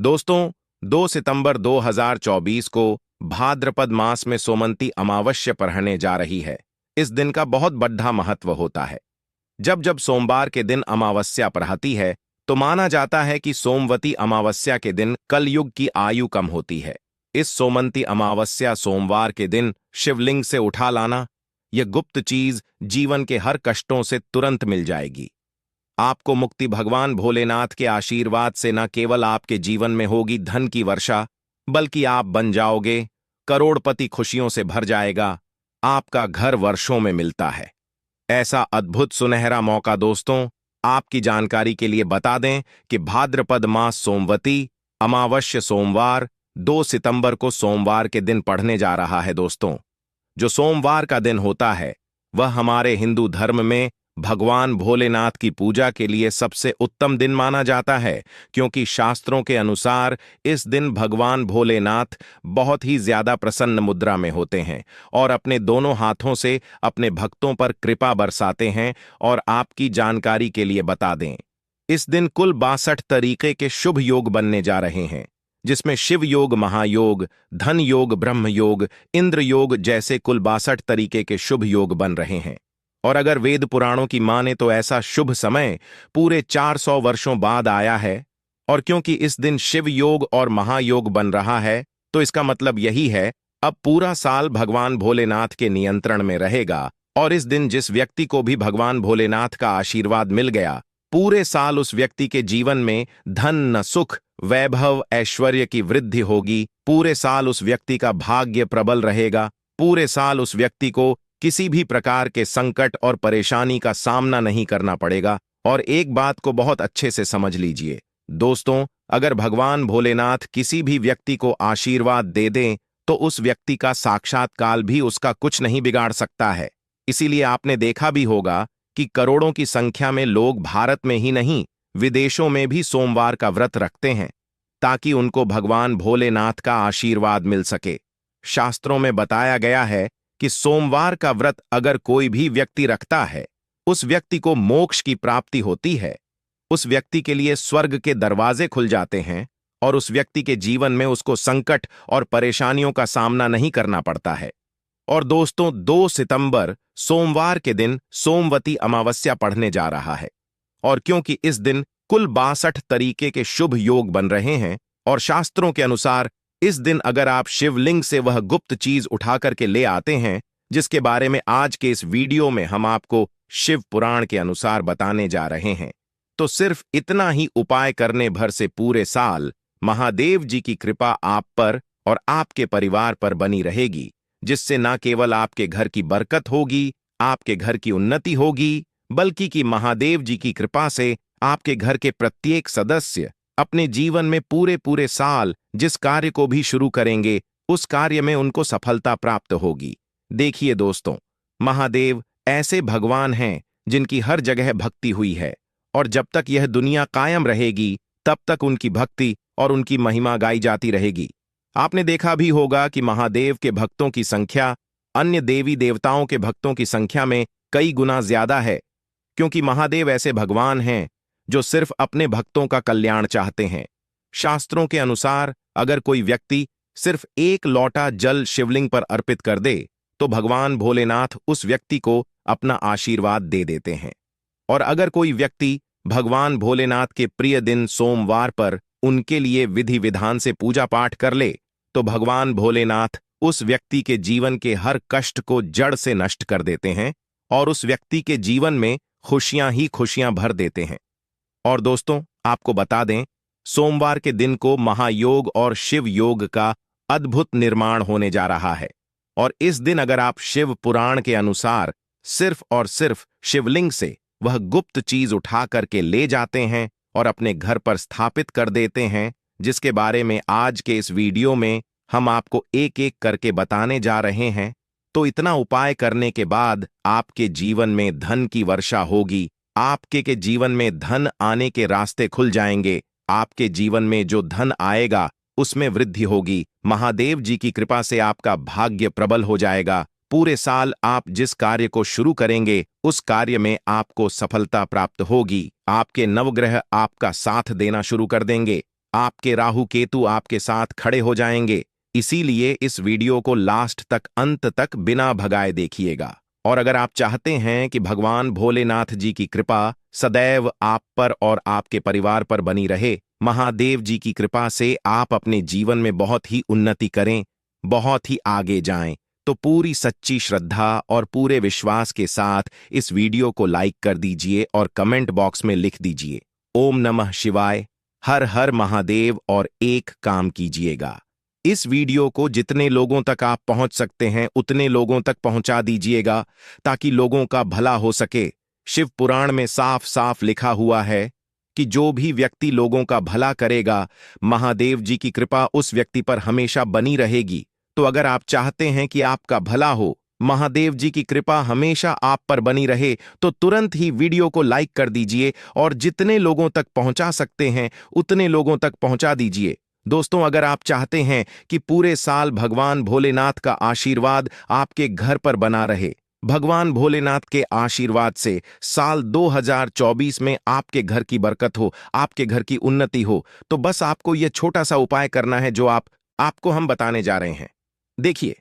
दोस्तों, 2 सितंबर 2024 को भाद्रपद मास में सोमवती अमावस्या पड़ने जा रही है। इस दिन का बहुत बड़ा महत्व होता है। जब जब सोमवार के दिन अमावस्या पड़ती है तो माना जाता है कि सोमवती अमावस्या के दिन कलयुग की आयु कम होती है। इस सोमवती अमावस्या सोमवार के दिन शिवलिंग से उठा लाना, यह गुप्त चीज जीवन के हर कष्टों से तुरंत मिल जाएगी। आपको मुक्ति भगवान भोलेनाथ के आशीर्वाद से न केवल आपके जीवन में होगी धन की वर्षा, बल्कि आप बन जाओगे करोड़पति। खुशियों से भर जाएगा। आपका घर वर्षों में मिलता है। ऐसा अद्भुत सुनहरा मौका दोस्तों, आपकी जानकारी के लिए बता दें कि भाद्रपद मास सोमवती अमावस्या सोमवार 2 सितंबर को सोमवार के दिन पड़ने जा रहा है। दोस्तों, जो सोमवार का दिन होता है वह हमारे हिंदू धर्म में भगवान भोलेनाथ की पूजा के लिए सबसे उत्तम दिन माना जाता है, क्योंकि शास्त्रों के अनुसार इस दिन भगवान भोलेनाथ बहुत ही ज्यादा प्रसन्न मुद्रा में होते हैं और अपने दोनों हाथों से अपने भक्तों पर कृपा बरसाते हैं। और आपकी जानकारी के लिए बता दें, इस दिन कुल 62 तरीके के शुभ योग बनने जा रहे हैं, जिसमें शिव योग, महायोग, धन योग, ब्रह्म योग, इंद्र योग जैसे कुल 62 तरीके के शुभ योग बन रहे हैं। और अगर वेद पुराणों की माने तो ऐसा शुभ समय पूरे 400 वर्षों बाद आया है। और क्योंकि इस दिन शिव योग और महायोग बन रहा है, तो इसका मतलब यही है अब पूरा साल भगवान भोलेनाथ के नियंत्रण में रहेगा। और इस दिन जिस व्यक्ति को भी भगवान भोलेनाथ का आशीर्वाद मिल गया, पूरे साल उस व्यक्ति के जीवन में धन, सुख, वैभव, ऐश्वर्य की वृद्धि होगी। पूरे साल उस व्यक्ति का भाग्य प्रबल रहेगा। पूरे साल उस व्यक्ति को किसी भी प्रकार के संकट और परेशानी का सामना नहीं करना पड़ेगा। और एक बात को बहुत अच्छे से समझ लीजिए दोस्तों, अगर भगवान भोलेनाथ किसी भी व्यक्ति को आशीर्वाद दे दें तो उस व्यक्ति का साक्षात्कार भी उसका कुछ नहीं बिगाड़ सकता है। इसीलिए आपने देखा भी होगा कि करोड़ों की संख्या में लोग भारत में ही नहीं, विदेशों में भी सोमवार का व्रत रखते हैं, ताकि उनको भगवान भोलेनाथ का आशीर्वाद मिल सके। शास्त्रों में बताया गया है कि सोमवार का व्रत अगर कोई भी व्यक्ति रखता है, उस व्यक्ति को मोक्ष की प्राप्ति होती है। उस व्यक्ति के लिए स्वर्ग के दरवाजे खुल जाते हैं और उस व्यक्ति के जीवन में उसको संकट और परेशानियों का सामना नहीं करना पड़ता है। और दोस्तों, 2 सितंबर सोमवार के दिन सोमवती अमावस्या पड़ने जा रहा है। और क्योंकि इस दिन कुल 62 तरीके के शुभ योग बन रहे हैं और शास्त्रों के अनुसार इस दिन अगर आप शिवलिंग से वह गुप्त चीज उठा करके ले आते हैं, जिसके बारे में आज के इस वीडियो में हम आपको शिव पुराण के अनुसार बताने जा रहे हैं, तो सिर्फ इतना ही उपाय करने भर से पूरे साल महादेव जी की कृपा आप पर और आपके परिवार पर बनी रहेगी, जिससे न केवल आपके घर की बरकत होगी, आपके घर की उन्नति होगी, बल्कि कि महादेव जी की कृपा से आपके घर के प्रत्येक सदस्य अपने जीवन में पूरे साल जिस कार्य को भी शुरू करेंगे, उस कार्य में उनको सफलता प्राप्त होगी। देखिए दोस्तों, महादेव ऐसे भगवान हैं जिनकी हर जगह भक्ति हुई है, और जब तक यह दुनिया कायम रहेगी तब तक उनकी भक्ति और उनकी महिमा गाई जाती रहेगी। आपने देखा भी होगा कि महादेव के भक्तों की संख्या अन्य देवी देवताओं के भक्तों की संख्या में कई गुना ज्यादा है, क्योंकि महादेव ऐसे भगवान हैं जो सिर्फ अपने भक्तों का कल्याण चाहते हैं। शास्त्रों के अनुसार अगर कोई व्यक्ति सिर्फ 1 लोटा जल शिवलिंग पर अर्पित कर दे तो भगवान भोलेनाथ उस व्यक्ति को अपना आशीर्वाद दे देते हैं। और अगर कोई व्यक्ति भगवान भोलेनाथ के प्रिय दिन सोमवार पर उनके लिए विधि विधान से पूजा पाठ कर ले, तो भगवान भोलेनाथ उस व्यक्ति के जीवन के हर कष्ट को जड़ से नष्ट कर देते हैं और उस व्यक्ति के जीवन में खुशियां ही खुशियां भर देते हैं। और दोस्तों, आपको बता दें, सोमवार के दिन को महायोग और शिव योग का अद्भुत निर्माण होने जा रहा है। और इस दिन अगर आप शिव पुराण के अनुसार सिर्फ और सिर्फ शिवलिंग से वह गुप्त चीज उठा करके ले जाते हैं और अपने घर पर स्थापित कर देते हैं, जिसके बारे में आज के इस वीडियो में हम आपको एक एक करके बताने जा रहे हैं, तो इतना उपाय करने के बाद आपके जीवन में धन की वर्षा होगी। आपके के जीवन में धन आने के रास्ते खुल जाएंगे। आपके जीवन में जो धन आएगा उसमें वृद्धि होगी। महादेव जी की कृपा से आपका भाग्य प्रबल हो जाएगा। पूरे साल आप जिस कार्य को शुरू करेंगे उस कार्य में आपको सफलता प्राप्त होगी। आपके नवग्रह आपका साथ देना शुरू कर देंगे। आपके राहु केतु आपके साथ खड़े हो जाएंगे। इसीलिए इस वीडियो को लास्ट तक, अंत तक बिना भगाए देखिएगा। और अगर आप चाहते हैं कि भगवान भोलेनाथ जी की कृपा सदैव आप पर और आपके परिवार पर बनी रहे, महादेव जी की कृपा से आप अपने जीवन में बहुत ही उन्नति करें, बहुत ही आगे जाएं, तो पूरी सच्ची श्रद्धा और पूरे विश्वास के साथ इस वीडियो को लाइक कर दीजिए और कमेंट बॉक्स में लिख दीजिए ओम नमः शिवाय, हर हर महादेव, और एक काम कीजिएगा। इस वीडियो को जितने लोगों तक आप पहुंच सकते हैं उतने लोगों तक पहुंचा दीजिएगा, ताकि लोगों का भला हो सके। शिव पुराण में साफ साफ लिखा हुआ है कि जो भी व्यक्ति लोगों का भला करेगा, महादेव जी की कृपा उस व्यक्ति पर हमेशा बनी रहेगी। तो अगर आप चाहते हैं कि आपका भला हो, महादेव जी की कृपा हमेशा आप पर बनी रहे, तो तुरंत ही वीडियो को लाइक कर दीजिए और जितने लोगों तक पहुंचा सकते हैं उतने लोगों तक पहुंचा दीजिए। दोस्तों, अगर आप चाहते हैं कि पूरे साल भगवान भोलेनाथ का आशीर्वाद आपके घर पर बना रहे, भगवान भोलेनाथ के आशीर्वाद से साल 2024 में आपके घर की बरकत हो, आपके घर की उन्नति हो, तो बस आपको यह छोटा सा उपाय करना है जो आपको हम बताने जा रहे हैं। देखिए,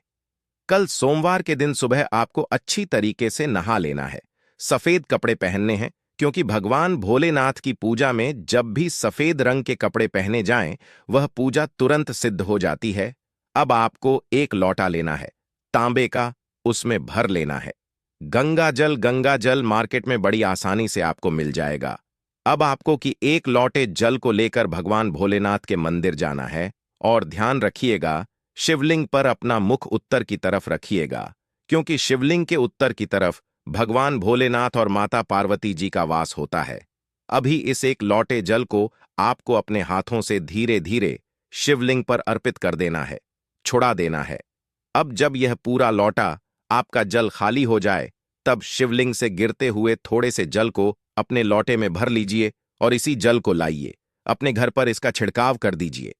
कल सोमवार के दिन सुबह आपको अच्छी तरीके से नहा लेना है, सफेद कपड़े पहनने हैं, क्योंकि भगवान भोलेनाथ की पूजा में जब भी सफेद रंग के कपड़े पहने जाएं, वह पूजा तुरंत सिद्ध हो जाती है। अब आपको एक लोटा लेना है, तांबे का, उसमें भर लेना है गंगा जल मार्केट में बड़ी आसानी से आपको मिल जाएगा। अब आपको कि एक लोटे जल को लेकर भगवान भोलेनाथ के मंदिर जाना है, और ध्यान रखिएगा शिवलिंग पर अपना मुख उत्तर की तरफ रखिएगा, क्योंकि शिवलिंग के उत्तर की तरफ भगवान भोलेनाथ और माता पार्वती जी का वास होता है। अभी इस एक लोटे जल को आपको अपने हाथों से धीरे धीरे शिवलिंग पर अर्पित कर देना है, छुड़ा देना है। अब जब यह पूरा लोटा आपका जल खाली हो जाए, तब शिवलिंग से गिरते हुए थोड़े से जल को अपने लोटे में भर लीजिए और इसी जल को लाइए अपने घर पर इसका छिड़काव कर दीजिए।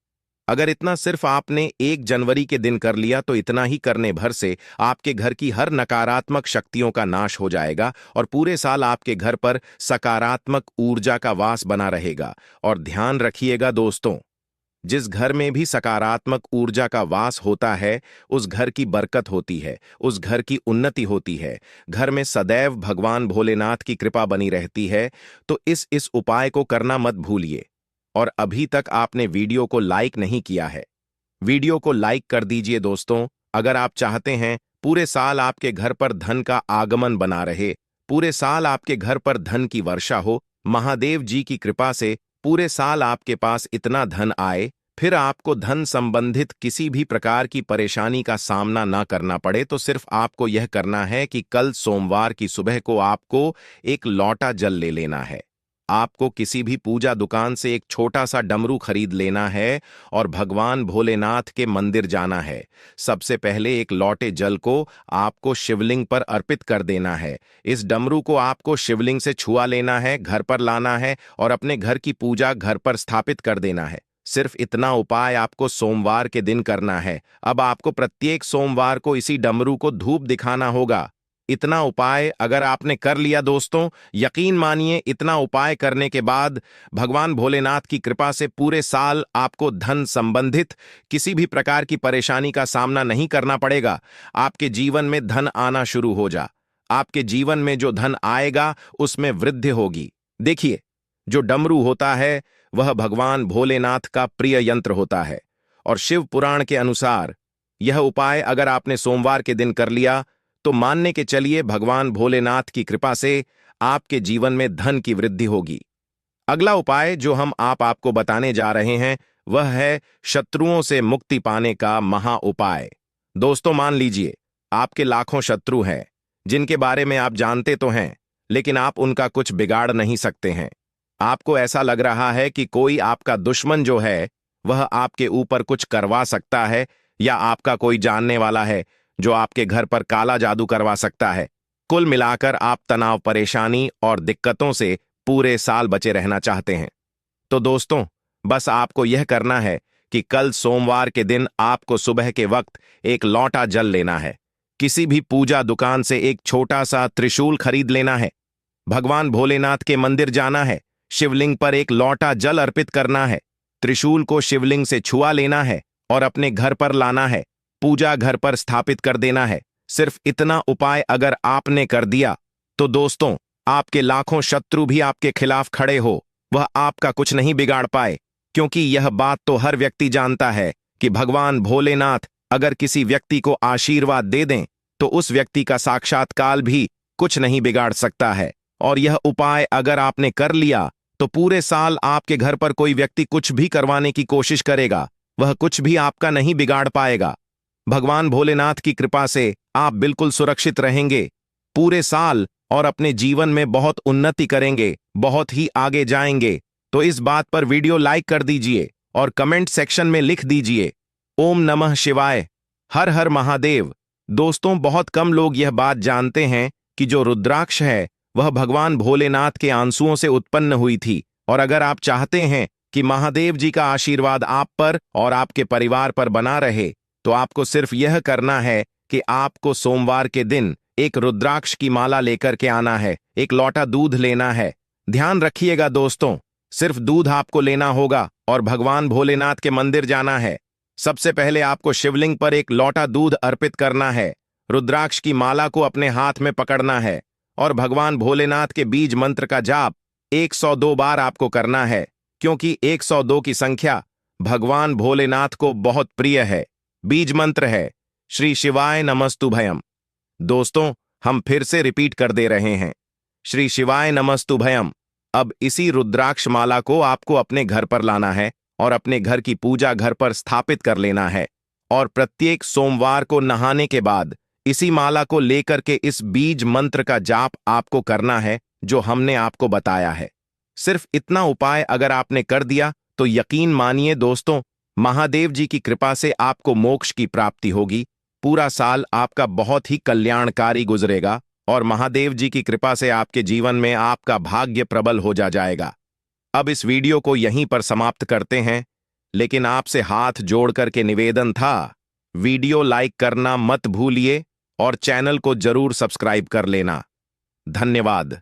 अगर इतना सिर्फ आपने 1 जनवरी के दिन कर लिया, तो इतना ही करने भर से आपके घर की हर नकारात्मक शक्तियों का नाश हो जाएगा और पूरे साल आपके घर पर सकारात्मक ऊर्जा का वास बना रहेगा। और ध्यान रखिएगा दोस्तों, जिस घर में भी सकारात्मक ऊर्जा का वास होता है, उस घर की बरकत होती है, उस घर की उन्नति होती है, घर में सदैव भगवान भोलेनाथ की कृपा बनी रहती है। तो इस उपाय को करना मत भूलिए। और अभी तक आपने वीडियो को लाइक नहीं किया है, वीडियो को लाइक कर दीजिए दोस्तों। अगर आप चाहते हैं पूरे साल आपके घर पर धन का आगमन बना रहे, पूरे साल आपके घर पर धन की वर्षा हो, महादेव जी की कृपा से पूरे साल आपके पास इतना धन आए, फिर आपको धन संबंधित किसी भी प्रकार की परेशानी का सामना ना करना पड़े, तो सिर्फ आपको यह करना है कि कल सोमवार की सुबह को आपको एक लोटा जल ले लेना है। आपको किसी भी पूजा दुकान से एक छोटा सा डमरू खरीद लेना है और भगवान भोलेनाथ के मंदिर जाना है। सबसे पहले एक लोटे जल को आपको शिवलिंग पर अर्पित कर देना है। इस डमरू को आपको शिवलिंग से छुआ लेना है, घर पर लाना है और अपने घर की पूजा घर पर स्थापित कर देना है। सिर्फ इतना उपाय आपको सोमवार के दिन करना है। अब आपको प्रत्येक सोमवार को इसी डमरू को धूप दिखाना होगा। इतना उपाय अगर आपने कर लिया दोस्तों, यकीन मानिए इतना उपाय करने के बाद भगवान भोलेनाथ की कृपा से पूरे साल आपको धन संबंधित किसी भी प्रकार की परेशानी का सामना नहीं करना पड़ेगा। आपके जीवन में धन आना शुरू हो जा। आपके जीवन में जो धन आएगा उसमें वृद्धि होगी। देखिए, जो डमरू होता है वह भगवान भोलेनाथ का प्रिय यंत्र होता है, और शिव पुराण के अनुसार यह उपाय अगर आपने सोमवार के दिन कर लिया, तो मानने के चलिए भगवान भोलेनाथ की कृपा से आपके जीवन में धन की वृद्धि होगी। अगला उपाय जो हम आपको बताने जा रहे हैं वह है शत्रुओं से मुक्ति पाने का महा उपाय। दोस्तों, मान लीजिए आपके लाखों शत्रु हैं, जिनके बारे में आप जानते तो हैं, लेकिन आप उनका कुछ बिगाड़ नहीं सकते हैं। आपको ऐसा लग रहा है कि कोई आपका दुश्मन जो है वह आपके ऊपर कुछ करवा सकता है, या आपका कोई जानने वाला है जो आपके घर पर काला जादू करवा सकता है। कुल मिलाकर आप तनाव, परेशानी और दिक्कतों से पूरे साल बचे रहना चाहते हैं। तो दोस्तों, बस आपको यह करना है कि कल सोमवार के दिन आपको सुबह के वक्त एक लोटा जल लेना है, किसी भी पूजा दुकान से एक छोटा सा त्रिशूल खरीद लेना है, भगवान भोलेनाथ के मंदिर जाना है, शिवलिंग पर एक लोटा जल अर्पित करना है, त्रिशूल को शिवलिंग से छुआ लेना है और अपने घर पर लाना है, पूजा घर पर स्थापित कर देना है। सिर्फ इतना उपाय अगर आपने कर दिया तो दोस्तों, आपके लाखों शत्रु भी आपके खिलाफ खड़े हो, वह आपका कुछ नहीं बिगाड़ पाए। क्योंकि यह बात तो हर व्यक्ति जानता है कि भगवान भोलेनाथ अगर किसी व्यक्ति को आशीर्वाद दे दें तो उस व्यक्ति का साक्षात्कार भी कुछ नहीं बिगाड़ सकता है। और यह उपाय अगर आपने कर लिया तो पूरे साल आपके घर पर कोई व्यक्ति कुछ भी करवाने की कोशिश करेगा, वह कुछ भी आपका नहीं बिगाड़ पाएगा। भगवान भोलेनाथ की कृपा से आप बिल्कुल सुरक्षित रहेंगे पूरे साल और अपने जीवन में बहुत उन्नति करेंगे, बहुत ही आगे जाएंगे। तो इस बात पर वीडियो लाइक कर दीजिए और कमेंट सेक्शन में लिख दीजिए ओम नमः शिवाय, हर हर महादेव। दोस्तों, बहुत कम लोग यह बात जानते हैं कि जो रुद्राक्ष है वह भगवान भोलेनाथ के आंसुओं से उत्पन्न हुई थी। और अगर आप चाहते हैं कि महादेव जी का आशीर्वाद आप पर और आपके परिवार पर बना रहे तो आपको सिर्फ यह करना है कि आपको सोमवार के दिन एक रुद्राक्ष की माला लेकर के आना है, एक लोटा दूध लेना है। ध्यान रखिएगा दोस्तों, सिर्फ दूध आपको लेना होगा और भगवान भोलेनाथ के मंदिर जाना है। सबसे पहले आपको शिवलिंग पर एक लोटा दूध अर्पित करना है, रुद्राक्ष की माला को अपने हाथ में पकड़ना है और भगवान भोलेनाथ के बीज मंत्र का जाप 102 बार आपको करना है, क्योंकि 102 की संख्या भगवान भोलेनाथ को बहुत प्रिय है। बीज मंत्र है श्री शिवाय नमस्तुभयम। दोस्तों, हम फिर से रिपीट कर दे रहे हैं, श्री शिवाय नमस्तुभयम। अब इसी रुद्राक्ष माला को आपको अपने घर पर लाना है और अपने घर की पूजा घर पर स्थापित कर लेना है। और प्रत्येक सोमवार को नहाने के बाद इसी माला को लेकर के इस बीज मंत्र का जाप आपको करना है जो हमने आपको बताया है। सिर्फ इतना उपाय अगर आपने कर दिया तो यकीन मानिए दोस्तों, महादेव जी की कृपा से आपको मोक्ष की प्राप्ति होगी। पूरा साल आपका बहुत ही कल्याणकारी गुजरेगा और महादेव जी की कृपा से आपके जीवन में आपका भाग्य प्रबल हो जाएगा। अब इस वीडियो को यहीं पर समाप्त करते हैं, लेकिन आपसे हाथ जोड़ करके निवेदन था, वीडियो लाइक करना मत भूलिए और चैनल को जरूर सब्सक्राइब कर लेना। धन्यवाद।